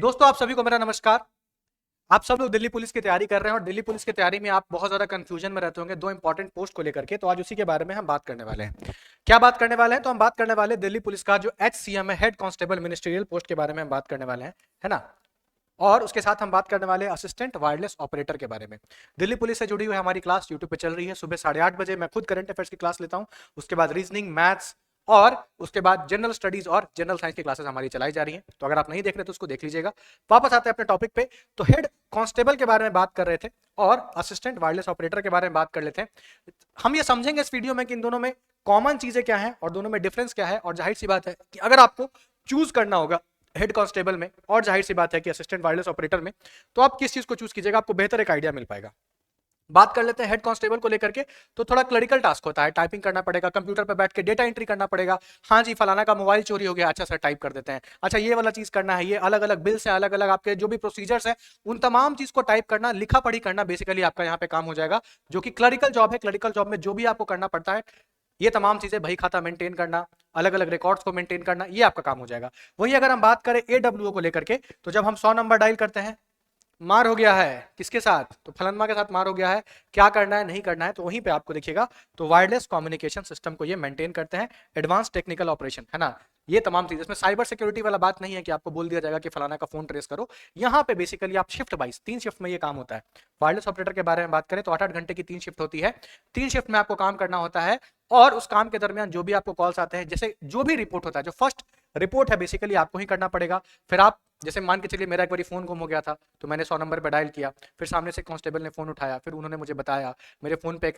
दोस्तों आप सभी को मेरा नमस्कार। आप सब लोग दिल्ली पुलिस की तैयारी कर रहे हैं और दिल्ली पुलिस की तैयारी में आप बहुत ज्यादा कंफ्यूजन में रहते होंगे दो इंपॉर्टेंट पोस्ट को लेकर के। तो आज उसी के बारे में हम बात करने वाले हैं। क्या बात करने वाले हैं? तो हम बात करने वाले हैं दिल्ली पुलिस का जो HCM है, हेड कांस्टेबल मिनिस्ट्रियल पोस्ट के बारे में हम बात करने वाले हैं, है ना। और उसके साथ हम बात करने वाले हैं असिस्टेंट वायरलेस ऑपरेटर के बारे में। दिल्ली पुलिस से जुड़ी हुई हमारी क्लास यूट्यूब पे चल रही है। सुबह 8:30 बजे मैं खुद करंट अफेयर्स की क्लास लेता हूँ। उसके बाद रीजनिंग, मैथ्स और उसके बाद जनरल स्टडीज और जनरल साइंस की क्लासेस हमारी चलाई जा रही हैं। तो अगर आप नहीं देख रहे तो उसको देख लीजिएगा। वापस आते हैं अपने टॉपिक पे। तो हेड कांस्टेबल के बारे में बात कर रहे थे और असिस्टेंट वायरलेस ऑपरेटर के बारे में बात कर लेते हैं। हम ये समझेंगे इस वीडियो में कि इन दोनों में कॉमन चीजें क्या है और दोनों में डिफरेंस क्या है। और जाहिर सी बात है कि अगर आपको चूज करना होगा हेड कांस्टेबल में और जाहिर सी बात है कि असिस्टेंट वायरलेस ऑपरेटर में, तो आप किस चीज को चूज कीजिएगा, आपको बेहतर एक आइडिया मिल पाएगा। बात कर लेते हैं हेड कांस्टेबल को लेकर के। तो थोड़ा क्लरिकल टास्क होता है, टाइपिंग करना पड़ेगा, कंप्यूटर पर बैठ के डेटा एंट्री करना पड़ेगा। हाँ जी, फलाना का मोबाइल चोरी हो गया, अच्छा सर टाइप कर देते हैं। अच्छा ये वाला चीज करना है, ये अलग अलग बिल्स है, अलग अलग आपके जो भी प्रोसीजर्स है, उन तमाम चीज को टाइप करना, लिखा पढ़ी करना बेसिकली आपका यहाँ पे काम हो जाएगा, जो कि क्लरिकल जॉब है। क्लरिकल जॉब में जो भी आपको करना पड़ता है, ये तमाम चीजें, बही खाता मेंटेन करना, अलग अलग रिकॉर्ड्स को मेंटेन करना, ये आपका काम हो जाएगा। वहीं अगर हम बात करें AWO को लेकर के, तो जब हम 100 नंबर डायल करते हैं, मार हो गया है किसके साथ, तो फलनमा के साथ मार हो गया है, क्या करना है नहीं करना है, तो वहीं पे आपको देखिएगा। तो वायरलेस कम्युनिकेशन सिस्टम को ये मेंटेन करते हैं, एडवांस टेक्निकल ऑपरेशन, है ना। ये तमाम चीजें, इसमें साइबर सिक्योरिटी वाला बात नहीं है कि आपको बोल दिया जाएगा कि फलाना का फोन ट्रेस करो। यहाँ पे बेसिकली आप शिफ्ट वाइज 3 शिफ्ट में ये काम होता है। वायरलेस ऑपरेटर के बारे में बात करें तो 8-8 घंटे की 3 शिफ्ट होती है। 3 शिफ्ट में आपको काम करना होता है और उस काम के दरमियान जो भी आपको कॉल्स आते हैं, जैसे जो भी रिपोर्ट होता है, जो फर्स्ट रिपोर्ट है बेसिकली आपको ही करना पड़ेगा। फिर आप जैसे मान के चलिए मेरा एक बार फोन गुम हो गया था, तो मैंने 100 नंबर पर डायल किया, फिर सामने से कांस्टेबल ने फोन उठाया, फिर उन्होंने मुझे बताया, मेरे फोन पे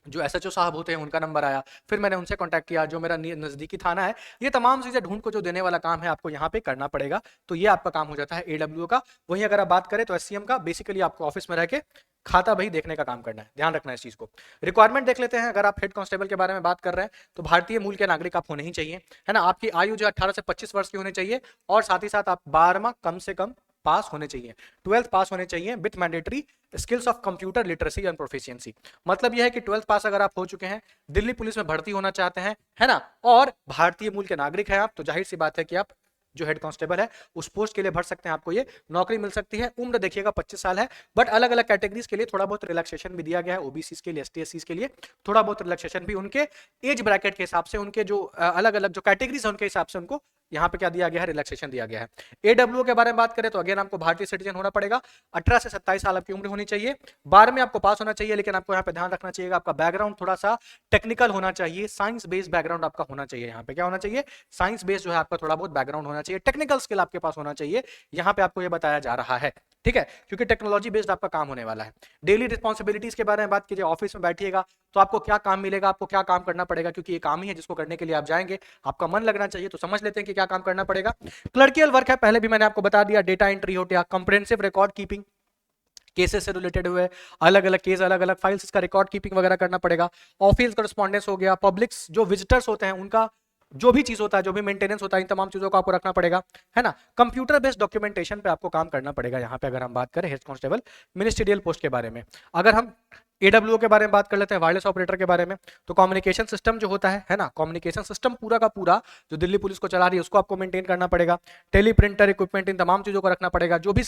जो SHO साहब होते हैं उनका नंबर आया, फिर मैंने उनसे कांटेक्ट किया, जो मेरा नजदीकी थाना है। ये तमाम चीजें ढूंढ को जो देने वाला काम है आपको यहाँ पे करना पड़ेगा। तो ये आपका काम हो जाता है AWO का। वहीं अगर आप बात करें तो SCM का, बेसिकली आपको ऑफिस में रह के खाता बही देखने का काम करना है, ध्यान रखना है इस चीज को। रिक्वायरमेंट देख लेते हैं। अगर आप हेड कांस्टेबल के बारे में बात कर रहे हैं तो भारतीय मूल के नागरिक आप होने ही चाहिए, है ना। आपकी आयु जो 18 से 25 वर्ष की होनी चाहिए और साथ ही साथ आप 12वां कम से कम पास होने चाहिए, 12th पास होने चाहिए with mandatory skills of computer literacy and proficiency. मतलब यह है कि 12th पास अगर आप हो चुके हैं, दिल्ली पुलिस में भर्ती होना चाहते हैं, है ना, और भारतीय मूल के नागरिक हैं आप, तो जाहिर सी बात है कि आप जो हेड कांस्टेबल है उस पोस्ट के लिए भर सकते हैं, आपको ये नौकरी मिल सकती है। उम्र देखिएगा 25 साल है, बट अलग अलग कैटेगरीज के लिए थोड़ा बहुत रिलैक्सेशन भी दिया गया है। OBC के लिए, ST/SC के लिए थोड़ा बहुत रिलैक्सेशन भी उनके एज ब्रैकेट के हिसाब से, उनके जो अलग अलग जो कैटेगरीज है उनके हिसाब से उनको यहाँ पे क्या दिया गया है, रिलैक्सेशन दिया गया है। AWO के बारे में बात करें तो अगेन आपको भारतीय सिटीजन होना पड़ेगा, 18 से 27 साल आपकी उम्र होनी चाहिए, 12 में आपको पास होना चाहिए। लेकिन आपको यहाँ पे ध्यान रखना चाहिए आपका बैकग्राउंड थोड़ा सा टेक्निकल होना चाहिए, साइंस बेस्ड बैकग्राउंड आपका होना चाहिए। यहाँ पे क्या होना चाहिए, साइंस बेस्ड जो है आपका थोड़ा बहुत बैकग्राउंड होना चाहिए, टेक्निकल स्किल आपके पास होना चाहिए। यहाँ पे आपको ये बताया जा रहा है, ठीक है, क्योंकि टेक्नोलॉजी बेस्ड आपका काम होने वाला है। डेली रिस्पॉन्सिबिलिटीज के बारे में बात कीजिए, ऑफिस में बैठिएगा तो आपको क्या काम मिलेगा, आपको क्या काम करना पड़ेगा, क्योंकि ये काम ही है जिसको करने के लिए आप जाएंगे, आपका मन लगना चाहिए। तो समझ लेते हैं कि क्या काम करना पड़ेगा। क्लर्कियल वर्क है, पहले भी मैंने आपको बता दिया, डेटा एंट्री हो गया, कंप्रेहेंसिव रिकॉर्ड कीपिंग, केसेस से रिलेटेड हुए अलग अलग केस, अलग अलग फाइल्स, इसका रिकॉर्ड कीपिंग वगैरह करना पड़ेगा। ऑफिस करस्पॉन्डेंस हो गया, पब्लिक्स जो विजिटर्स होते हैं उनका जो भी चीज होता है, जो भी मेंटेनेंस होता है, इन तमाम चीजों को आपको रखना पड़ेगा, है ना। कंप्यूटर बेस्ड डॉक्यूमेंटेशन पे आपको काम करना पड़ेगा। यहाँ पे अगर हम बात करें हेड कांस्टेबल मिनिस्ट्रियल पोस्ट के बारे में, अगर हम AWO के बारे में बात कर लेते हैं, वायरलेस ऑपरेटर के बारे में, तो कम्युनिकेशन सिस्टम जो होता है ना, कम्युनिकेशन सिस्टम पूरा का पूरा जो दिल्ली पुलिस को चला रही है उसको आपको मेंटेन करना पड़ेगा। टेली प्रिंटर इक्विपमेंट, इन तमाम चीजों को रखना पड़ेगा। जो भी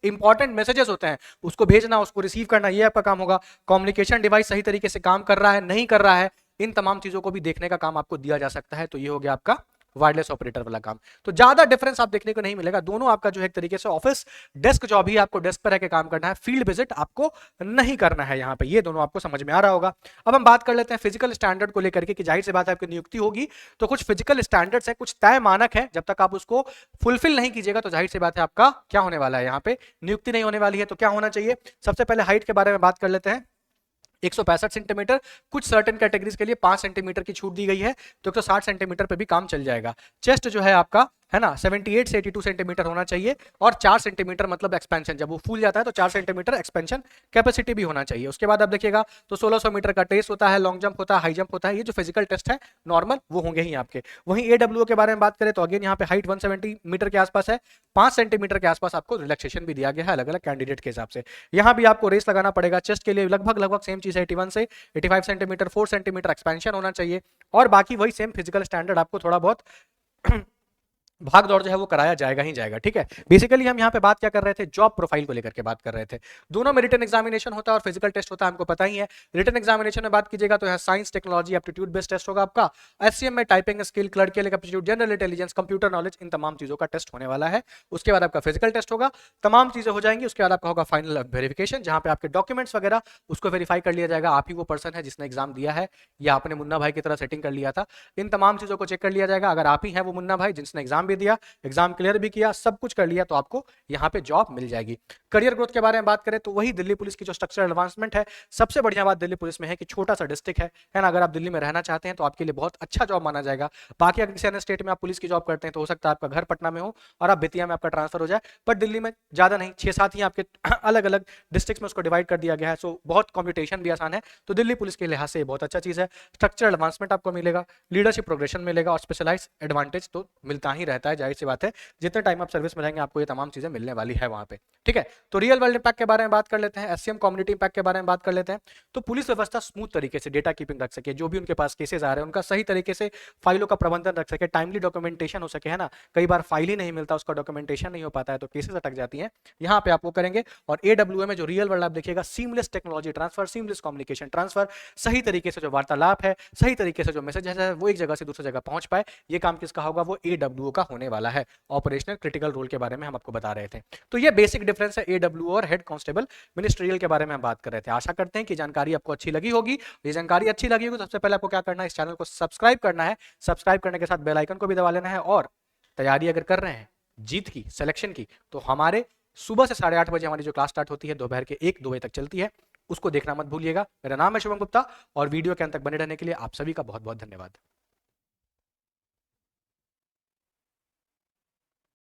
इंपॉर्टेंट मैसेजेस होते हैं उसको भेजना, उसको रिसीव करना, ये आपका काम होगा। कम्युनिकेशन डिवाइस सही तरीके से काम कर रहा है नहीं कर रहा है, इन तमाम चीजों को भी देखने का काम आपको दिया जा सकता है। तो ये हो गया आपका वायरलेस ऑपरेटर वाला काम। तो ज्यादा डिफरेंस आप देखने को नहीं मिलेगा, दोनों आपका जो है एक तरीके से ऑफिस डेस्क जॉब ही, आपको डेस्क पर रह के काम करना है, फील्ड विजिट आपको नहीं करना है। यहाँ पे ये दोनों आपको समझ में आ रहा होगा। अब हम बात कर लेते हैं फिजिकल स्टैंडर्ड को लेकर के, कि जाहिर सी बात है आपकी नियुक्ति होगी तो कुछ फिजिकल स्टैंडर्ड्स है, कुछ तय मानक है, जब तक आप उसको फुलफिल नहीं कीजिएगा तो जाहिर सी बात है आपका क्या होने वाला है, यहाँ पे नियुक्ति नहीं होने वाली है। तो क्या होना चाहिए, सबसे पहले हाइट के बारे में बात कर लेते हैं। 165 सेंटीमीटर, कुछ सर्टेन कैटेगरीज के लिए 5 सेंटीमीटर की छूट दी गई है, तो 160 सेंटीमीटर पे भी काम चल जाएगा। चेस्ट जो है आपका, है ना, 78 से 82 सेंटीमीटर होना चाहिए और 4 सेंटीमीटर मतलब एक्सपेंशन, जब वो फूल जाता है तो 4 सेंटीमीटर एक्सपेंशन कैपेसिटी भी होना चाहिए। उसके बाद आप देखिएगा तो 1600 मीटर का टेस्ट होता है, लॉन्ग जंप होता है, हाई जंप होता है, ये जो फिजिकल टेस्ट है नॉर्मल वो होंगे ही आपके। वहीं AWO के बारे में बात करें तो अगेन यहाँ पे हाइट 170 मीटर के आसपास है, 5 सेंटीमीटर के आसपास आपको रिलैक्सेशन भी दिया गया है अलग अलग कैंडिडेट के हिसाब से। यहाँ भी आपको रेस लगाना पड़ेगा। चेस्ट के लिए लगभग लगभग सेम चीज है, 81 से 85 सेंटीमीटर, 4 सेंटीमीटर एक्सपेंशन होना चाहिए और बाकी वही सेम फिजिकल स्टैंडर्ड आपको थोड़ा बहुत भाग दौड़ जो है वो कराया जाएगा ही जाएगा, ठीक है। बेसिकली हम यहाँ पे बात क्या कर रहे थे, जॉब प्रोफाइल को लेकर के बात कर रहे थे। दोनों में रिटन एग्जामिनेशन होता है और फिजिकल टेस्ट होता है, हमको पता ही है। रिटन एग्जामिनेशन में बात कीजिएगा तो यहाँ science technology aptitude based test होगा आपका। एचसीएम में typing skill, clerical aptitude, general intelligence, computer knowledge, इन तमाम चीजों का टेस्ट होने वाला है। उसके बाद आपका फिजिकल टेस्ट होगा, तमाम चीजें हो जाएंगी। उसके बाद आपका होगा फाइनल वेरिफिकेशन, जहां पे आपके डॉक्यूमेंट्स वगैरह उसको वेरीफाई कर लिया जाएगा, आप ही वो पर्सन है जिसने एग्जाम दिया है या आपने मुन्ना भाई की तरह सेटिंग कर लिया था। इन तमाम चीजों को चेक कर लिया जाएगा। अगर आप ही हैं वो मुन्ना भाई जिसने एग्जाम भी दिया, एग्जाम क्लियर भी किया, सब कुछ कर लिया, तो आपको यहाँ पे जॉब मिल जाएगी। करियर ग्रोथ के बारे में बात करें तो वही दिल्ली पुलिस की जो स्ट्रक्चरल एडवांसमेंट है, सबसे बढ़िया बात दिल्ली पुलिस में है कि छोटा सा डिस्ट्रिक्ट है ना। अगर आप दिल्ली में रहना चाहते हैं तो आपके लिए बहुत अच्छा जॉब माना जाएगा। बाकी अगर किसी अन्य स्टेट में आप पुलिस की जॉब करते हैं तो हो सकता है आपका घर पटना में हो और आप बेतिया में आपका ट्रांसफर हो जाए, बट दिल्ली में ज्यादा नहीं, 6-7 ही आपके अलग अलग डिस्ट्रिक्ट में उसको डिवाइड कर दिया गया है। सो बहुत कॉम्पिटिशन भी आसान है, तो दिल्ली पुलिस के लिहाज से बहुत अच्छा चीज है। स्ट्रक्चरल एडवांसमेंट आपको मिलेगा, लीडरशिप प्रोग्रेशन मिलेगा और स्पेशलाइज एडवांटेज तो मिलता ही रहता है, जाहिर सी बात है। जितने टाइम आप सर्विस में रहेंगे आपको ये तमाम चीजें मिलने वाली है वहां पे, ठीक है। तो रियल वर्ल्ड इंपैक्ट के बारे में बात कर लेते हैं, एससीएम कम्युनिटी इंपैक्ट के बारे में बात कर लेते हैं। तो पुलिस व्यवस्था स्मूथ तरीके से डेटा कीपिंग रख सके, जो भी उनके पास केसेस आ रहे हैं उनका सही तरीके से फाइलों का प्रबंधन रख सके, टाइमली डॉक्यूमेंटेशन हो सके, है ना। कई बार फाइल ही नहीं मिलता, उसका डॉक्यूमेंटेशन नहीं हो पाता है तो केसेस अटक जाती हैं, यहाँ पे आप वो करेंगे। और एडब्ल्यूए में जो रियल वर्ल्ड आप देखिएगा, seamless technology transfer, seamless communication transfer, सही तरीके से जो वार्तालाप है, सही तरीके से जो मैसेज है वो एक जगह से दूसरी जगह पहुंच पाए, ये काम किसका होगा, वो एडब्ल्यूओ का होने वाला है। ऑपरेशनल क्रिटिकल रोल के बारे में हम आपको बता रहे थे। तो ये बेसिक डिफरेंस है एडब्ल्यूओ और हेड कांस्टेबल मिनिस्ट्रियल के बारे में हम बात कर रहे थे। आशा करते हैं कि जानकारी आपको अच्छी लगी होगी। ये जानकारी अच्छी लगी होगी तो सबसे पहले आपको क्या करना है, इस चैनल को सब्सक्राइब करना है। सब्सक्राइब करने के साथ बेल आइकन को भी दबा लेना है। और तैयारी अगर कर रहे हैं जीत की, सिलेक्शन की, तो हमारे सुबह से 8:30 बजे हमारी जो क्लास स्टार्ट होती है, दोपहर के 1-2 बजे तक चलती है, उसको देखना मत भूलिएगा। मेरा नाम है शुभम गुप्ता और वीडियो के अंत तक बने रहने के लिए आप सभी का बहुत बहुत धन्यवाद।